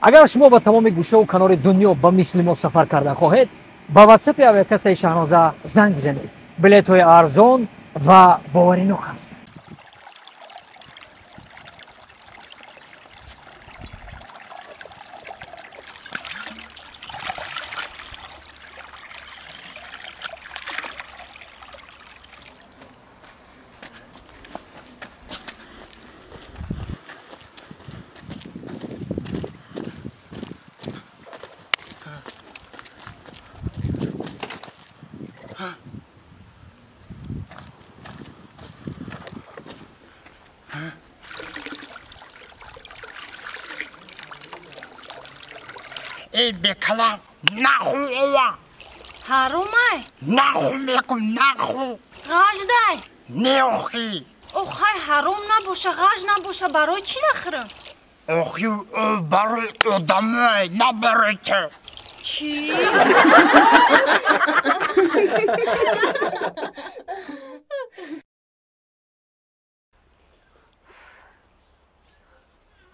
اگر شما با تمام گوشه و کنار دنیا با مثل ما سفر کرده خواهید با واتساپ اپلیکیشن شاهنامه زنگ بزنید. بلیط های ارزان و باورناک است. ای بکلا نخو اوه هرومای نخو میکن نخو غاج دای نه اوخی اوخای حروم نباشه غاج نباشه برای چی نخورم؟ اوخی او برای ادامه نه برای تو چی؟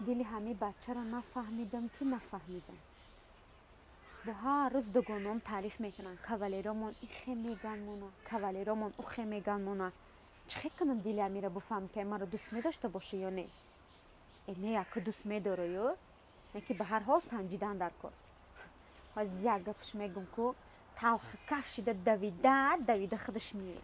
دل همه بچه را نفهمیدم که نفهمیدم. با هر روز دوگانم تعریف میکنن کاولیرامون ایخه میگن مونا کاولیرامون اوخه میگن مونا. چه کنم دل همه را بفهم که مرا دوست میداشته باشه یا نه؟ اینه یک دوست میداره یا نه که به هر حال سنجیدن در کار. از یک گپش میگم که تلخ کفشیده دویده خودش میره.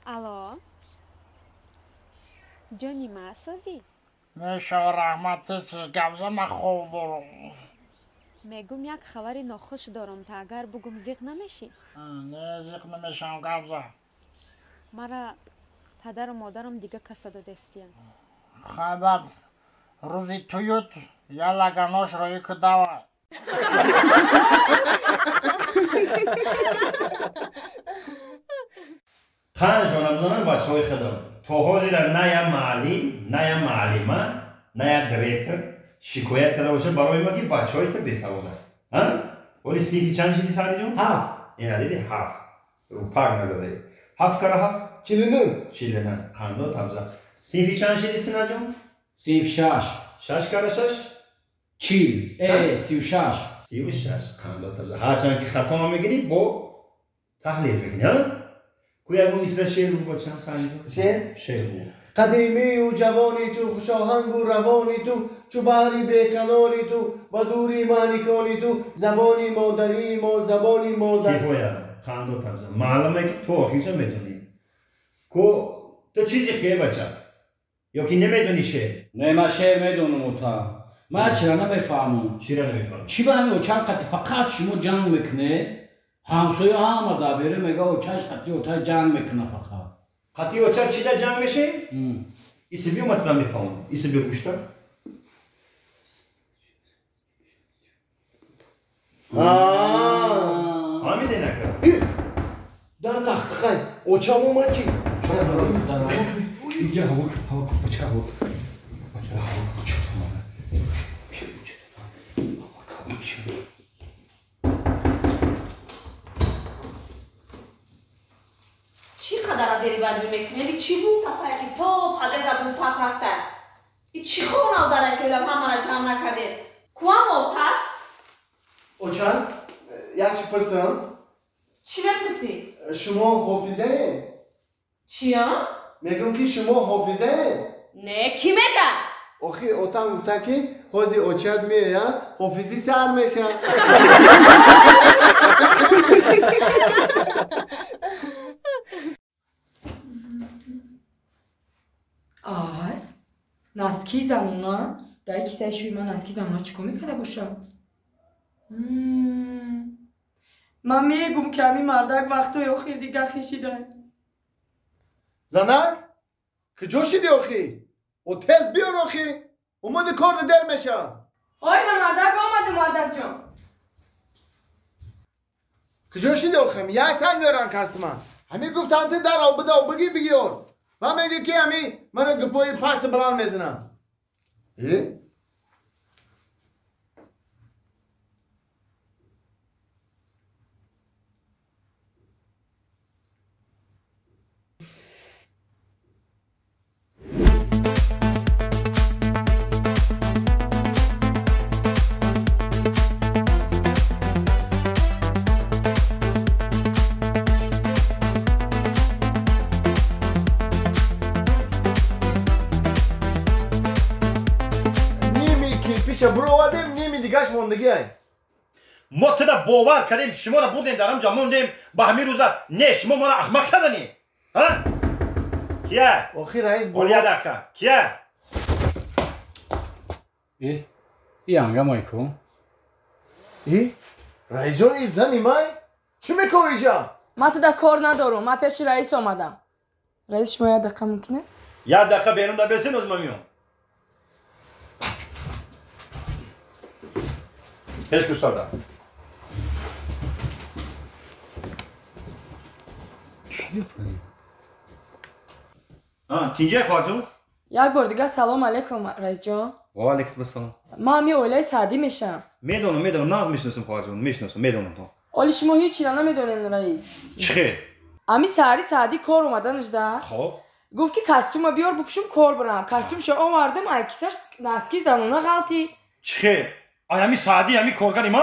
الو جانی ما سازی میشه رحمتی چیز گفزه من خوب برو میگم یک خبری ناخوش دارم تا اگر بگم زیق نمیشی نه زیق نمیشم گفزه مرا پدر و مادرم دیگه کسا دادستیم خیبت روزی تویوت یا لگناش روی که دوا خانش منم بچه های خودم تو حاضر نه یا معلم نه یا معلمه نه یا دیرکتر شکایت کرده باشه برای ما که بچه های تو بیسواده ها؟ ولی سیفی چند شدی سادی جون؟ 7 این دیدی 7 رو پاک نزده 7 کاره 7 49 خانده تبزه سیفی چند شدی سینا جون؟ سیف 6 کاره 6 40 36 خانده تبزه هرچند که خطا ما میگیری با تحلیل میکنی ها؟ کوی اگه مثل شعر بود چند سنجی؟ شعر بود قدیمی و جوانی تو خوشاهنگ و روانی تو چو بحری بیکنانی تو با دوری معنیکانی تو زبانی مادری ما زبانی مادر کیفویا خاندو تبزه معلومه که تو آخیرشا میدونی کو تو چیزی خیلی بچه یا که نمیدونی شعر نه من شعر میدونم اوتا من چرا نمیفهمم چی به همین چند قطعی فقط شما جنگ میکنه همسایه آمده بیره میگه او چش قطعی اوتا جنگ میکنه فقط قطعی اوچا چی در جنگ میشه؟ ایسی بیو مطمئن میفهمم ایسی بیو گوشتا حامیده نکرد در تخت خی اوچا اومد چی؟ اینجا هوا بچه هوا چی قدر داری بندی میکنی؟ چی بود تفایی که تو پده زبون تف رفته؟ ای چی خونه او داره که همه را جمع نکرده؟ کوام اوتد؟ اوچان یک چی پرسم؟ چی بپرسی؟ شما حافظه این؟ چیا؟ میگم که شما حافظه این؟ نه کی میگن؟ آخی اوتان گفته که حوزی اوچاد میه حافظی سر میشه آهای نسکی زمونا دای کیسه شوی ما نسکی زمونا چیکو میکرده باشم من میگم که همین مردک وقتای آخیر دیگه خیشیده زنک که جوشیدی آخی او تز بیار آخی اومد کار در میشه آی نه مردک آمده مردک جان کجا شده آخه یا سن میارن کاستما همین گفتن تو در او بده و بگی بگیون و میگه که همین من گپوی پاست بلان میزنم برو آدم نیمی دیگهش موندگی های ما تدا باور کردیم شما را بردیم در همجا موندیم با همین روزا نه شما ما را احمق کردنی ها کیه آخی رئیس بولیا دکا کیه ای هنگام های کن رئیس جان این زنی مای چی میکنی اینجا ما تو در کار ندارم من پیش رئیس آمدم رئیس شما یه دقیقه ممکنه یه دقیقه بیرون دا بسین از ما میون پیش کستار دا تینجه خواهدون یک بار دیگه سلام علیکم رئیس جان و علیکم السلام ما همی اولای سعدی میشم میدونم ناز میشناسم خواهدون میشناسم میدونم تو اولی شما هیچی را نمیدونین رئیس چخه امی سعدی کار اومدنش ده خب گفت که کاستوم بیار بپوشم کار برم کاستوم شو آوردم اکثر نسکی زنونه غلطی چخه همی سعدی همی کارگری ما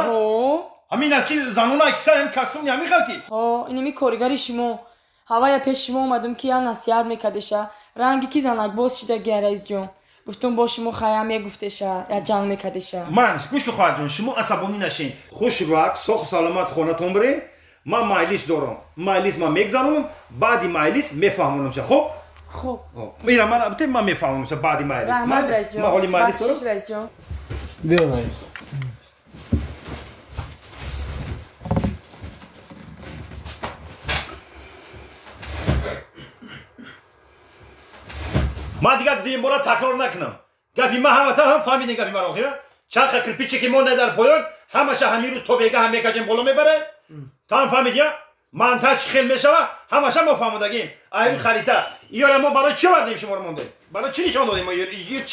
همی نسکی زنونه اکثر هم کاستوم همی غلطی اینمی کارگری شما هوای پیش شما اومدم که یا نصیحت میکدشه رنگی کی زنک باز شده گه رئیس جان گفتم با شما خیام یه گفتشه یا جنگ میکدشه من گوش که خواهد جان شما عصبانی نشین خوش راحت سخ سلامت خونتون برین من مایلیس دارم مایلیس من میگذارم بعدی مایلیس میفهمونم شه خب خب میرا من البته من میفهمم شه بعدی مایلیس رحمت رئیس جان ما حالی مایلیس بخشش رئیس جان بیا رئیس ما دیگه دیمبورا تکرار نکنم گپی ما هم تا هم فهمیدین گپی ما رو خیلی چند کرپیچی که مونده در پایان همش همین روز تو بگه هم میکشیم بالا میبره تا هم فهمیدی من تا خیلی میشوه همش ما فهمیدگیم ایرو خریطه یا ما برای چی وردیم شما رو مونده برای چی نشون دادیم ما یه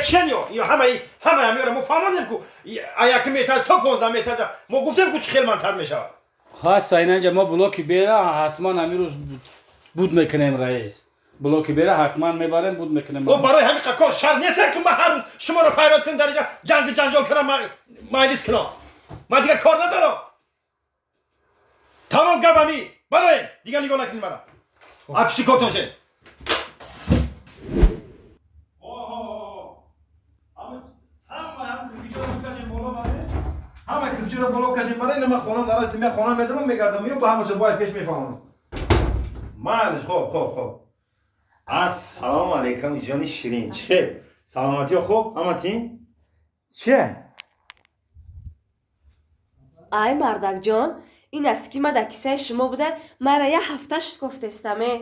چی یا همه همیاره ما فهمیدیم که ایا که میتاز تو 15 میتاز ما گفتیم که خیلی من تاد میشوه خاص اینجا ما بلوکی بیره حتما همین روز بود میکنیم رئیس بلوکی بیره حتما میبریم بود میکنیم و برای همین کار شر نیست که ما هر شما رو فریاد کنیم در اینجا جنجال کنم مایلیس کنم من دیگه کار ندارم تمام گپمی برای دیگه نگاه نکنید مرا اپسی کارتون شه همه کلیپچی رو بالا کشیم برای من خونم درست می خونم میتونم میگردم یا با همه باید پیش میفهمم مالش خوب السلام علیکم جان شیرین چه سلامتی و خوب همتین چه ای مردک جان این اسکی ما در کیسه شما بوده مرا یه هفتهش گفتستمه